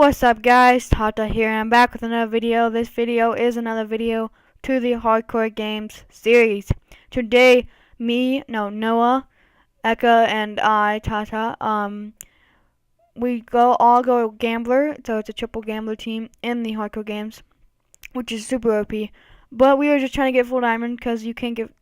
What's up guys, Tata here, and I'm back with another video. This video is another video to the Hardcore Games series. Today, Noah, Eka, and I, Tata, we all go Gambler, so it's a triple Gambler team in the Hardcore Games, which is super OP. But we were just trying to get full diamond, because you can't get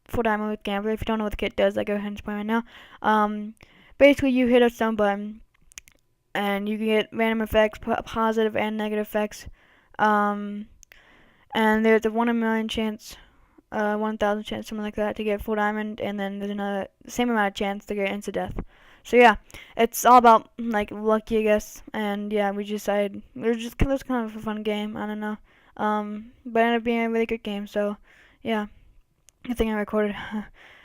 full diamond with Gambler. If you don't know what the kit does, I go ahead and explain right now. Basically you hit a stone button, and you can get random effects, positive and negative effects. And there's a 1 in a million chance, 1,000 chance, something like that, to get full diamond, and then there's another same amount of chance to get instant death. So yeah, it's all about like lucky, I guess. And yeah, we decided it was kind of a fun game. I don't know, but it ended up being a really good game. So yeah, good thing I recorded.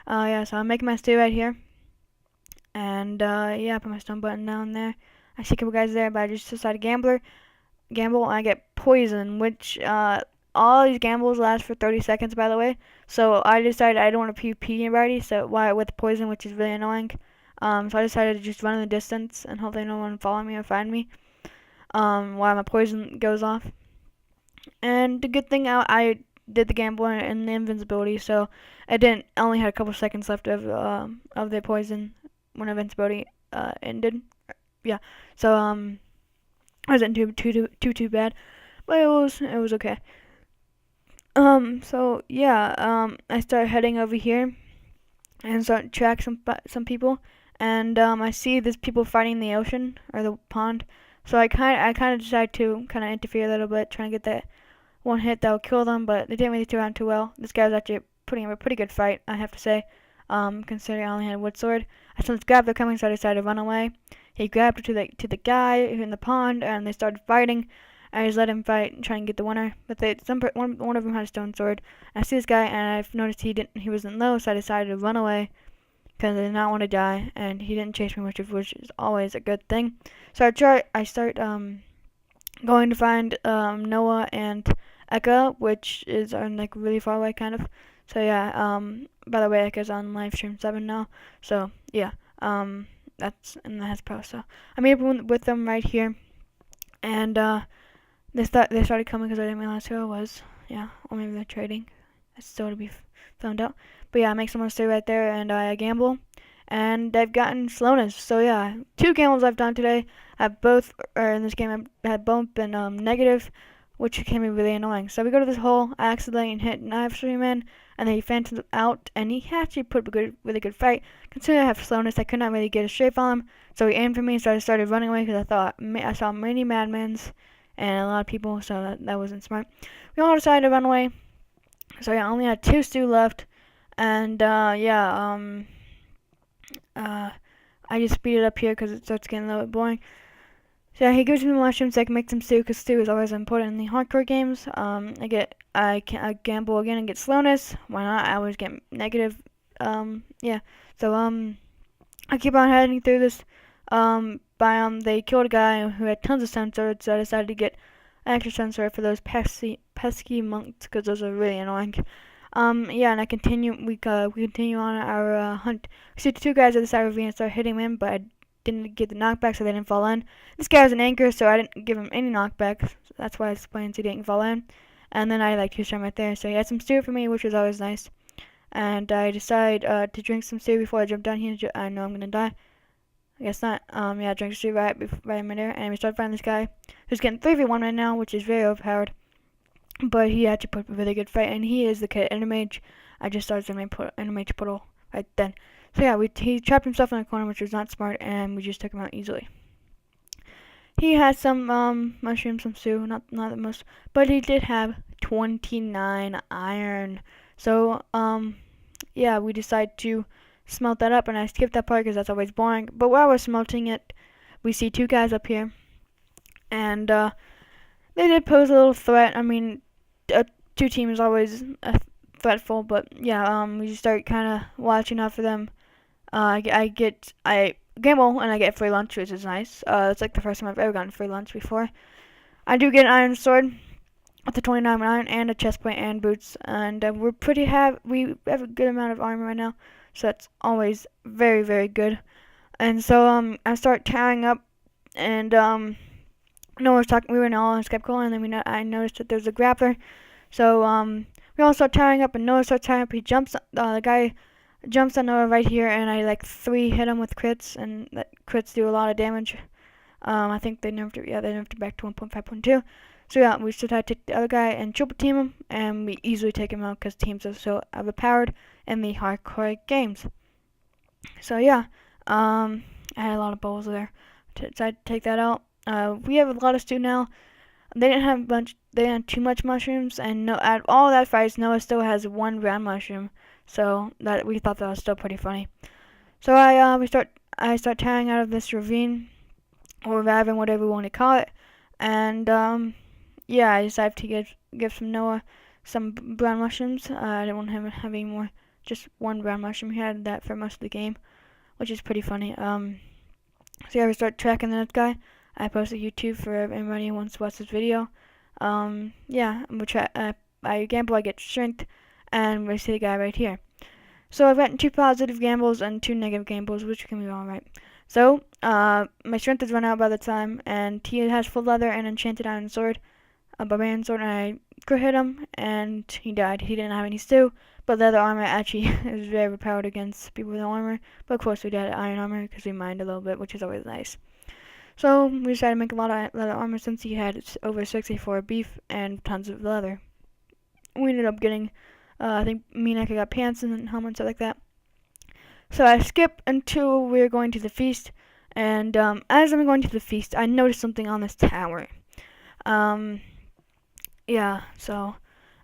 Yeah, so I'm making my stew right here, and yeah, I put my stone button down there. I see a couple guys there, but I just decided gamble, and I get poison, which all these gambles last for 30 seconds, by the way. So I decided I don't want to PvP anybody, so why with poison, which is really annoying. So I decided to just run in the distance and hopefully no one follow me or find me while my poison goes off. And the good thing, I did the gamble and the invincibility, so I only had a couple seconds left of the poison when invincibility ended. Yeah, so it wasn't too bad, but it was okay. So yeah, I started heading over here and start to track some people, and I see there's people fighting in the ocean or the pond. So I kind of decided to kind of interfere a little bit, trying to get that one hit that would kill them, but they didn't really turn out too well. This guy was actually putting up a pretty good fight, I have to say. Considering I only had a wood sword, I saw this grab coming, so I decided to run away. He grabbed her to the guy in the pond, and they started fighting. I just let him fight and try and get the winner. But one of them had a stone sword. I see this guy, and I've noticed he wasn't low, so I decided to run away because I did not want to die, and he didn't chase me, which is always a good thing. So I start going to find Noah and Eka, which is like really far away, kind of. So yeah, by the way, Eka's on live stream 7 now. So yeah, that's pro. So I meet up with them right here, and they started coming because I didn't realize who I was. Yeah, or maybe they're trading. That's still to be found out. But yeah, I make someone stay right there, and I gamble, and they've gotten slowness. So yeah, 2 gambles I've done today. In this game, have both been negative, which can be really annoying. So we go to this hole, I accidentally hit an knife stream in, and then he phantoms out, and he actually put a really good fight. Considering I have slowness, I could not really get a strafe on him, so he aimed for me, so I started running away because I saw many madmans and a lot of people, so that wasn't smart. We all decided to run away. So yeah, I only had 2 stew left, and I just speed it up here because it starts getting a little bit boring. So yeah, he gives me mushrooms so I can make some stew, because stew is always important in the hardcore games. I gamble again and get slowness. Why not? I always get negative. Yeah. So I keep on heading through this biome. They killed a guy who had tons of sensors, so I decided to get an extra sensor for those pesky monks, because those are really annoying. Yeah, and we continue on our hunt. We see 2 guys at the side of the and start hitting them, but I didn't get the knockback, so they didn't fall in. This guy was an anchor, so I didn't give him any knockback. So that's why I explained he didn't fall in. And then I like 2-star right there, so he had some stew for me, which was always nice. And I decided to drink some stew before I jump down here. I know I'm gonna die. I guess not. Yeah, I drank stew right in midair, and we started finding this guy who's getting 3v1 right now, which is very overpowered. But he actually put up a really good fight, and he is the kid Endermage. I just started Endermage puddle right then. So yeah, he trapped himself in a corner, which was not smart, and we just took him out easily. He had some mushrooms, some stew, not the most, but he did have 29 iron. So yeah, we decided to smelt that up, and I skipped that part because that's always boring. But while we're smelting it, we see 2 guys up here, and they did pose a little threat. I mean, 2 teams is always threatful, but yeah, we just start kind of watching out for them. I gamble and I get free lunch, which is nice. It's like the first time I've ever gotten free lunch before. I do get an iron sword with the 29 iron and a chest plate and boots, and we have a good amount of armor right now, so that's always very, very good. And so I start tearing up, and Noah was talking. We were all in Skype call, and then I noticed that there was a grappler. So we all start tying up, and Noah starts tying up. He jumps. The guy jumps on Noah right here, and I like 3 hit him with crits, and that crits do a lot of damage. I think they nerfed it. Yeah, they nerfed it back to 1.5.2. So yeah, we still had to take the other guy and triple team him, and we easily take him out because teams are so overpowered in the hardcore games. So yeah, I had a lot of bowls there. Decided to take that out. We have a lot of stew now. They didn't have They didn't have too much mushrooms, and no, at all that fights, Noah still has 1 ground mushroom. So that we thought that was still pretty funny. So I start tearing out of this ravine, or ravine, whatever we want to call it, and yeah, I decided to give some Noah some brown mushrooms. I didn't want him to have any more. Just 1 brown mushroom. He had that for most of the game, which is pretty funny. So yeah, we start tracking this guy. I posted YouTube for anybody who wants to watch this video. Yeah, I gamble, I get strength, and we see the guy right here. So I've gotten 2 positive gambles and 2 negative gambles, which can be alright. So, my strength has run out by the time, and he has full leather and enchanted iron sword, a barbarian sword, and I crit hit him, and he died. He didn't have any stew, but leather armor actually is very overpowered against people with armor. But of course we did iron armor because we mined a little bit, which is always nice. So we decided to make a lot of leather armor since he had over 64 beef and tons of leather. We ended up getting, I think me and Eka got pants and helmets and stuff like that. So I skip until we're going to the feast, and as I'm going to the feast, I noticed something on this tower. Yeah, so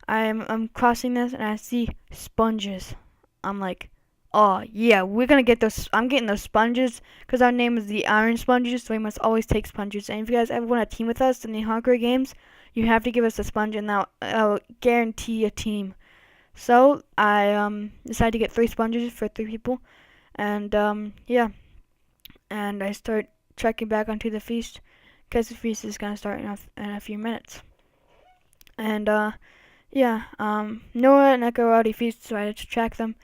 I'm crossing this, and I see sponges. I'm like, oh yeah, we're gonna get those. I'm getting those sponges because our name is the Iron Sponges, so we must always take sponges. And if you guys ever want to team with us in the hardcore games, you have to give us a sponge, and I'll guarantee a team. So I decided to get 3 sponges for 3 people, and yeah, and I start trekking back onto the feast because the feast is gonna start in a few minutes. And yeah, Noah and Echo already feasted, so I had to track them.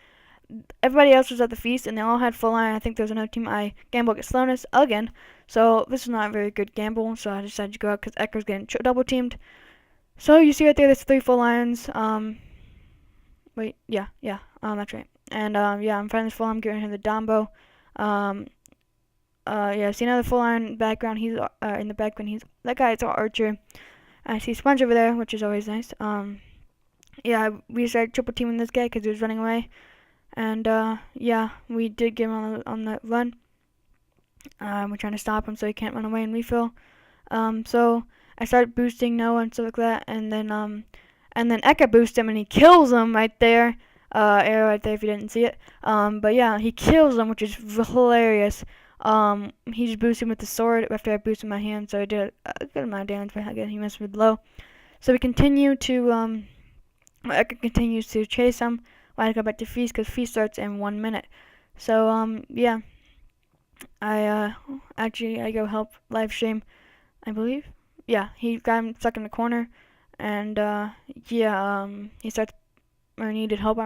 Everybody else was at the feast, and they all had full iron. I think there was another team. I gambled at slowness again, so this is not a very good gamble. So I decided to go out because Echo's getting double teamed. So you see right there, there's 3 full irons. Wait, yeah, that's right. And yeah, I'm finding this full. I'm getting him the Dombo. Yeah, see another full iron background. He's in the background. That guy is an archer. I see Sponge over there, which is always nice. Yeah, we started triple teaming this guy because he was running away, and yeah, we did get him on the run. We're trying to stop him so he can't run away and refill. So I started boosting Noah and stuff like that, and then Eka boosts him and he kills him right there. Arrow right there if you didn't see it. But yeah, he kills him, which is hilarious. He just boosted him with the sword after I boosted my hand, so I did a good amount of damage, but again, he missed with low. So we continue to, Eka continues to chase him while I go back to Feast, because Feast starts in 1 minute. So, yeah. I go help live stream, I believe. Yeah, he got him stuck in the corner, and, yeah, he starts, or needed help,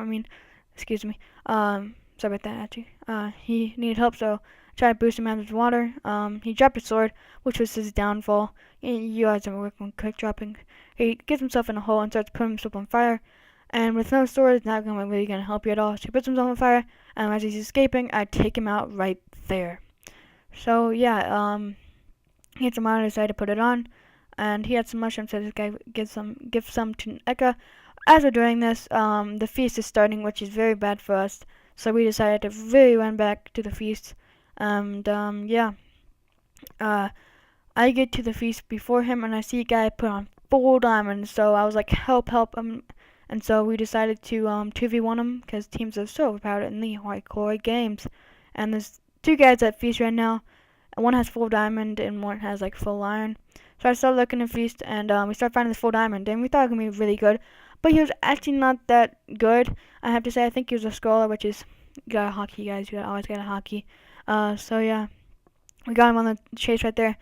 excuse me. Sorry about that, actually. He needed help, so tried to boost him out of the water. He dropped his sword, which was his downfall. You guys are working on quick dropping. He gets himself in a hole and starts putting himself on fire. And with no sword, it's not really gonna help you at all. So he puts himself on fire, and as he's escaping, I take him out right there. So yeah, he had some iron, decided to put it on, and he had some mushrooms, so this guy gives some to Eka. As we're doing this, the feast is starting, which is very bad for us. So we decided to really run back to the feast. And yeah, I get to the feast before him, and I see a guy put on full diamond. So I was like, help! And so we decided to 2v1 him because teams are so overpowered in the hardcore games. And there's 2 guys at feast right now. One has full diamond and one has like full iron. So I started looking at feast, and we started finding this full diamond, and we thought it was gonna be really good. But he was actually not that good, I have to say. I think he was a scholar, which is, you got a hockey, guys. You always got a hockey. So yeah, we got him on the chase right there.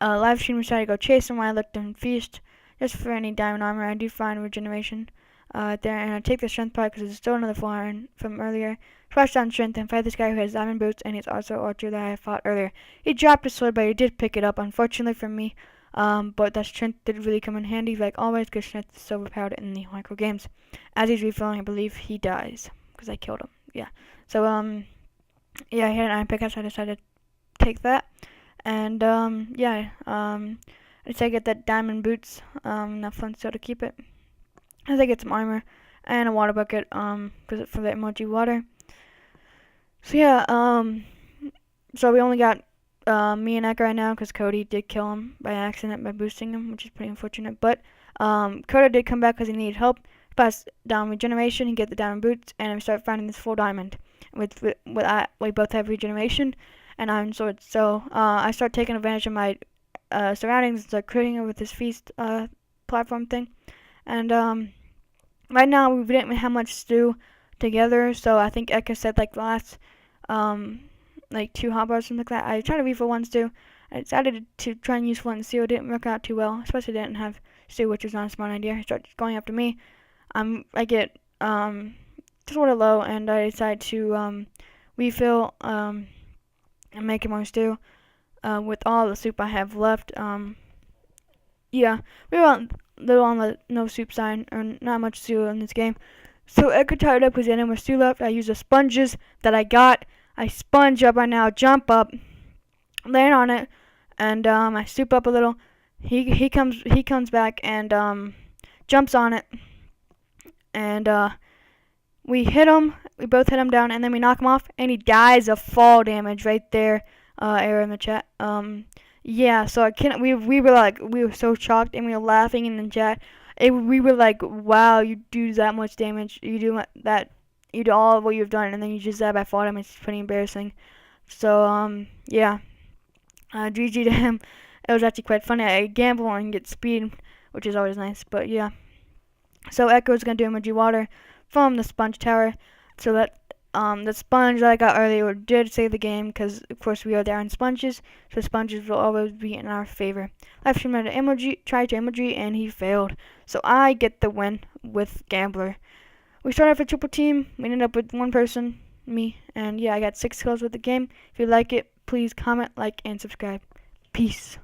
Live stream decided to go chase him while I looked in feast. Just for any diamond armor, I do find regeneration there, and I take the strength part because there's still another full iron from earlier. Splash down strength and fight this guy who has diamond boots, and he's also archer that I fought earlier. He dropped his sword, but he did pick it up, unfortunately for me. But that strength did really come in handy, like always, because strength is so overpowered in the hardcore games. As he's refilling, I believe he dies, because I killed him. Yeah. So, yeah, he had an iron pickaxe, so I decided to take that. And, yeah, I decided to get that diamond boots, that fun still to keep it. As I get some armor, and a water bucket, for the emoji water. So, yeah, so we only got me and Echo right now because Cody did kill him by accident by boosting him, which is pretty unfortunate. But Cody did come back because he needed help. Passed down regeneration, he get the diamond boots, and we start finding this full diamond. We both have regeneration and iron swords. So I start taking advantage of my surroundings and start creating it with this feast platform thing. And right now we didn't have much to do together, so I think Echo said like last like 2 hotbars or something like that. I tried to refill one stew. I decided to try and use flint and steel. It didn't work out too well, especially didn't have stew, which was not a smart idea. He started going after me. I get sort of low, and I decide to refill and make more stew with all the soup I have left. Yeah, we were on little on the no soup sign, or not much stew in this game. So Echo tied up because the enemy was stew left. I used the sponges that I got. I sponge up right now, jump up, land on it, and I stoop up a little. He comes back and jumps on it, and we hit him. We both hit him down, and then we knock him off, and he dies of fall damage right there. Error in the chat. Yeah. So I can't. We were so shocked, and we were laughing in the chat. We were like, wow, you do that much damage. You do that. You do all of what you've done, and then you just die by fall damage. It's pretty embarrassing. So yeah. GG to him. It was actually quite funny. I gamble and get speed, which is always nice. But yeah. So Echo's gonna do emoji water from the sponge tower. So that the sponge that I got earlier did save the game because of course we are there on sponges. So sponges will always be in our favor. Live stream tried to emoji and he failed. So I get the win with Gambler. We started off a triple team. We ended up with one person, me, and yeah, I got 6 kills with the game. If you like it, please comment, like, and subscribe. Peace.